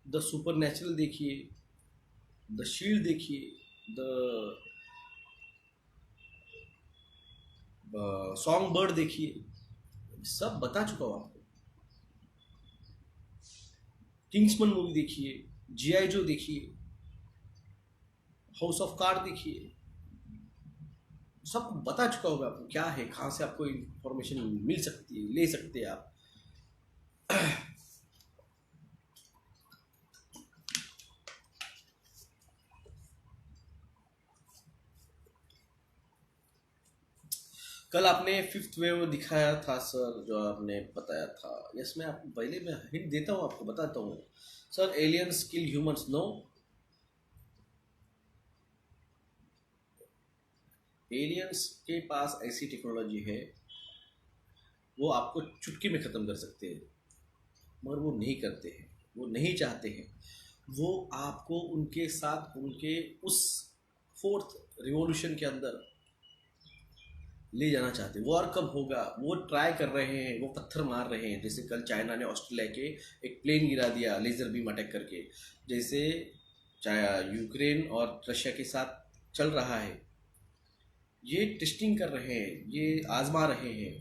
द सुपरनैचुरल देखिए, द शील्ड देखिए, द सॉन्ग बर्ड देखिए, सब बता चुका हूँ आपको। किंग्समैन मूवी देखिए, GI जो देखिए, हाउस ऑफ कार्ड देखिए, सब बता चुका होगा आपको क्या है, कहाँ से आपको इंफॉर्मेशन मिल सकती है, ले सकते हैं आप। कल आपने 5th वेव दिखाया था सर, जो आपने बताया था। यस, मैं आपको पहले मैं हिंट देता हूँ, आपको बताता हूँ सर। एलियंस किल ह्यूमंस, नो। एलियंस के पास ऐसी टेक्नोलॉजी है, वो आपको चुटकी में ख़त्म कर सकते हैं, मगर वो नहीं करते हैं, वो नहीं चाहते हैं। वो आपको उनके साथ, उनके उस 4th रिवॉल्यूशन के अंदर ले जाना चाहते हैं। वो और कब होगा, वो ट्राई कर रहे हैं, वो पत्थर मार रहे हैं। जैसे कल चाइना ने ऑस्ट्रेलिया के एक प्लेन गिरा दिया लेज़र बीम अटैक करके, जैसे यूक्रेन और रशिया के साथ चल रहा है। ये टेस्टिंग कर रहे हैं, ये आजमा रहे हैं।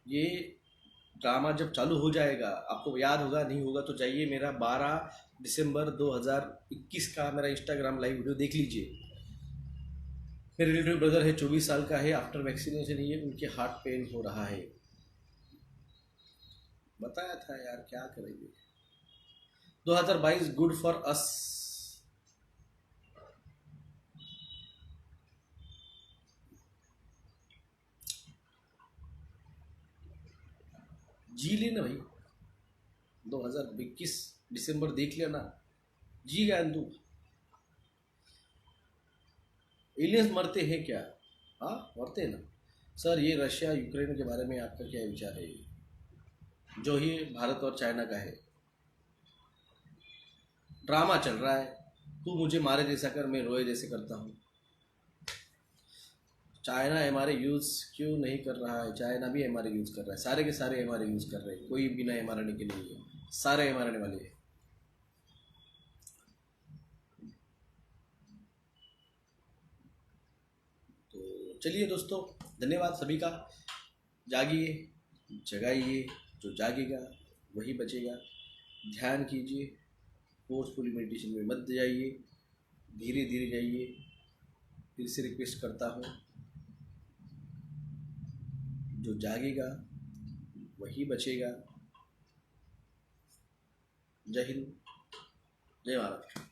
ये ड्रामा जब चालू हो जाएगा, आपको याद होगा, नहीं होगा तो जाइए, मेरा 12 दिसंबर 2021 का मेरा इंस्टाग्राम लाइव वीडियो देख लीजिए। मेरे रिलेटिव ब्रदर है, 24 साल का है, आफ्टर वैक्सीनेशन ही उनके हार्ट पेन हो रहा है। बताया था यार, क्या करेंगे। 2022 गुड फॉर अस। जी लेना भाई, 2021 दिसंबर देख लेना, जी गया तू। एलियंस मरते हैं क्या? हाँ मरते हैं ना सर। ये रशिया यूक्रेन के बारे में आपका क्या विचार है? जो ही भारत और चाइना का है, ड्रामा चल रहा है। तू मुझे मारे जैसा कर, मैं रोए जैसे करता हूँ। चाइना एमआरए यूज़ क्यों नहीं कर रहा है? चाइना भी एमआरए यूज़ कर रहा है, सारे के सारे एमआरए यूज़ कर रहे हैं, कोई बिना एमआरए के नहीं है, सारे एमआरए वाले हैं। तो चलिए दोस्तों, धन्यवाद सभी का। जागिए, जगाइए, जो जागेगा वही बचेगा। ध्यान कीजिए, फोर्सफुली मेडिटेशन में मत जाइए, धीरे धीरे जाइए। फिर से रिक्वेस्ट करता हूँ, जो जागेगा वही बचेगा। जय हिंद, जय महाराष्ट्र।